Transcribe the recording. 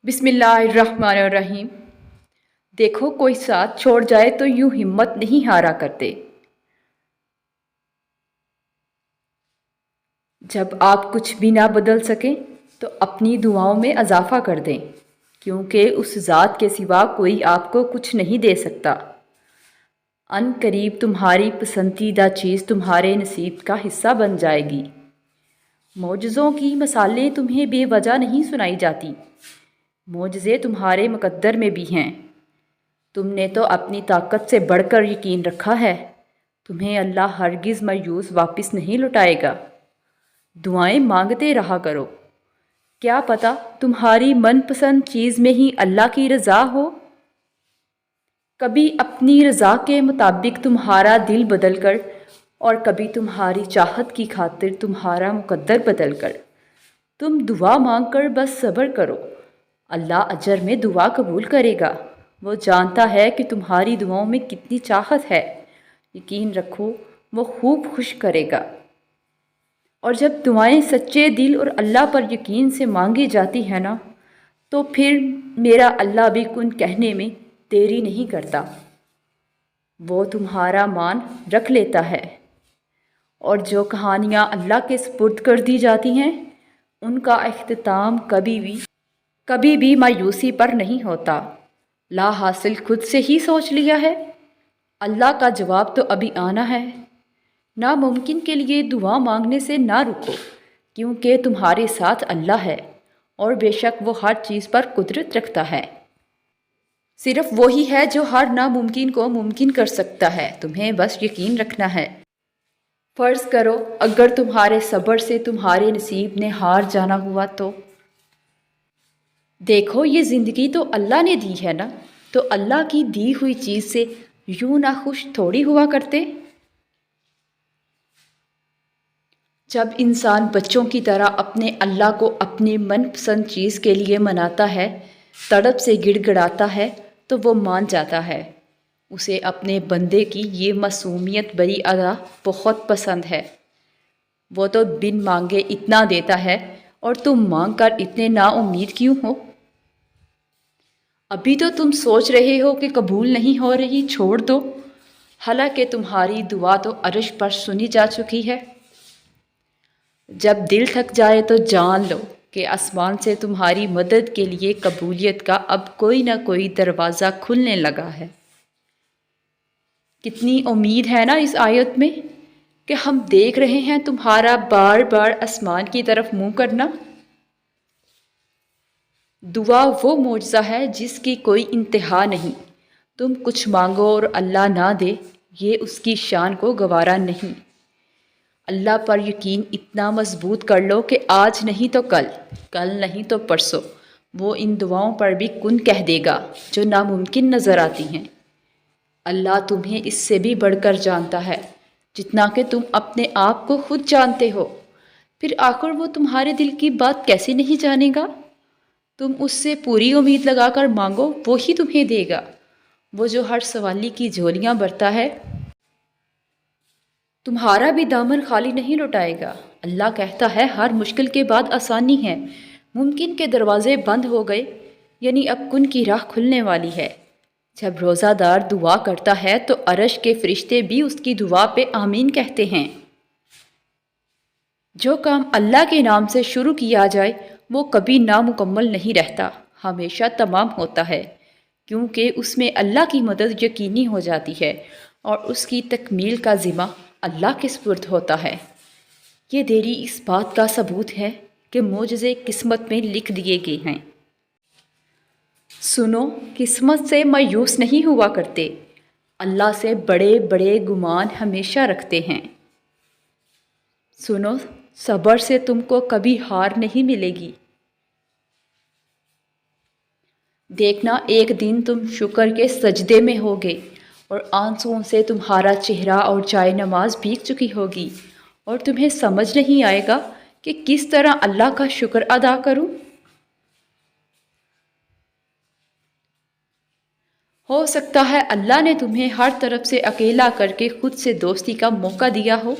بسم اللہ الرحمن الرحیم۔ دیکھو، کوئی ساتھ چھوڑ جائے تو یوں ہمت نہیں ہارا کرتے۔ جب آپ کچھ بھی نہ بدل سکیں تو اپنی دعاؤں میں اضافہ کر دیں، کیونکہ اس ذات کے سوا کوئی آپ کو کچھ نہیں دے سکتا۔ ان قریب تمہاری پسندیدہ چیز تمہارے نصیب کا حصہ بن جائے گی۔ معجزوں کی مثالیں تمہیں بے وجہ نہیں سنائی جاتی، معجزے تمہارے مقدر میں بھی ہیں۔ تم نے تو اپنی طاقت سے بڑھ کر یقین رکھا ہے، تمہیں اللہ ہرگز مایوس واپس نہیں لوٹائے گا۔ دعائیں مانگتے رہا کرو، کیا پتہ تمہاری من پسند چیز میں ہی اللہ کی رضا ہو۔ کبھی اپنی رضا کے مطابق تمہارا دل بدل کر، اور کبھی تمہاری چاہت کی خاطر تمہارا مقدر بدل کر۔ تم دعا مانگ کر بس صبر کرو، اللہ اجر میں دعا قبول کرے گا۔ وہ جانتا ہے کہ تمہاری دعاؤں میں کتنی چاہت ہے، یقین رکھو وہ خوب خوش کرے گا۔ اور جب دعائیں سچے دل اور اللہ پر یقین سے مانگی جاتی ہیں نا، تو پھر میرا اللہ بھی کن کہنے میں دیری نہیں کرتا، وہ تمہارا مان رکھ لیتا ہے۔ اور جو کہانیاں اللہ کے سپرد کر دی جاتی ہیں، ان کا اختتام کبھی بھی مایوسی پر نہیں ہوتا۔ لا حاصل خود سے ہی سوچ لیا ہے، اللہ کا جواب تو ابھی آنا ہے۔ ناممکن کے لیے دعا مانگنے سے نہ رکو، کیونکہ تمہارے ساتھ اللہ ہے، اور بے شک وہ ہر چیز پر قدرت رکھتا ہے۔ صرف وہی ہے جو ہر ناممکن کو ممکن کر سکتا ہے، تمہیں بس یقین رکھنا ہے۔ فرض کرو اگر تمہارے صبر سے تمہارے نصیب نے ہار جانا ہوا تو؟ دیکھو، یہ زندگی تو اللہ نے دی ہے نا، تو اللہ کی دی ہوئی چیز سے یوں نہ خوش تھوڑی ہوا کرتے۔ جب انسان بچوں کی طرح اپنے اللہ کو اپنی من پسند چیز کے لیے مناتا ہے، تڑپ سے گڑ گڑاتا ہے، تو وہ مان جاتا ہے۔ اسے اپنے بندے کی یہ معصومیت بری ادا بہت پسند ہے۔ وہ تو بن مانگے اتنا دیتا ہے، اور تم مانگ کر اتنے نا امید کیوں ہو؟ ابھی تو تم سوچ رہے ہو کہ قبول نہیں ہو رہی، چھوڑ دو، حالانکہ تمہاری دعا تو عرش پر سنی جا چکی ہے۔ جب دل تھک جائے تو جان لو کہ آسمان سے تمہاری مدد کے لیے قبولیت کا اب کوئی نہ کوئی دروازہ کھلنے لگا ہے۔ کتنی امید ہے نا اس آیت میں، کہ ہم دیکھ رہے ہیں تمہارا بار بار آسمان کی طرف منہ کرنا۔ دعا وہ معجزہ ہے جس کی کوئی انتہا نہیں۔ تم کچھ مانگو اور اللہ نہ دے، یہ اس کی شان کو گوارا نہیں۔ اللہ پر یقین اتنا مضبوط کر لو کہ آج نہیں تو کل، کل نہیں تو پرسوں، وہ ان دعاؤں پر بھی کن کہہ دے گا جو ناممکن نظر آتی ہیں۔ اللہ تمہیں اس سے بھی بڑھ کر جانتا ہے، جتنا کہ تم اپنے آپ کو خود جانتے ہو۔ پھر آخر وہ تمہارے دل کی بات کیسے نہیں جانے گا؟ تم اس سے پوری امید لگا کر مانگو، وہی تمہیں دے گا، وہ جو ہر سوالی کی جھولیاں بھرتا ہے۔ تمہارا بھی دامن خالی نہیں لوٹائے گا۔ اللہ کہتا ہے ہر مشکل کے بعد آسانی ہے، ممکن کے دروازے بند ہو گئے، یعنی اب کن کی راہ کھلنے والی ہے۔ جب روزہ دار دعا کرتا ہے تو عرش کے فرشتے بھی اس کی دعا پہ آمین کہتے ہیں۔ جو کام اللہ کے نام سے شروع کیا جائے وہ کبھی نامکمل نہیں رہتا، ہمیشہ تمام ہوتا ہے، کیونکہ اس میں اللہ کی مدد یقینی ہو جاتی ہے، اور اس کی تکمیل کا ذمہ اللہ کے سپرد ہوتا ہے۔ یہ دیری اس بات کا ثبوت ہے کہ معجزے قسمت میں لکھ دیے گئے ہیں۔ سنو، قسمت سے مایوس نہیں ہوا کرتے، اللہ سے بڑے بڑے گمان ہمیشہ رکھتے ہیں۔ سنو، صبر سے تم کو کبھی ہار نہیں ملے گی۔ دیکھنا ایک دن تم شکر کے سجدے میں ہوگے، اور آنسوؤں سے تمہارا چہرہ اور جائے نماز بھیگ چکی ہوگی، اور تمہیں سمجھ نہیں آئے گا کہ کس طرح اللہ کا شکر ادا کروں۔ ہو سکتا ہے اللہ نے تمہیں ہر طرف سے اکیلا کر کے خود سے دوستی کا موقع دیا ہو۔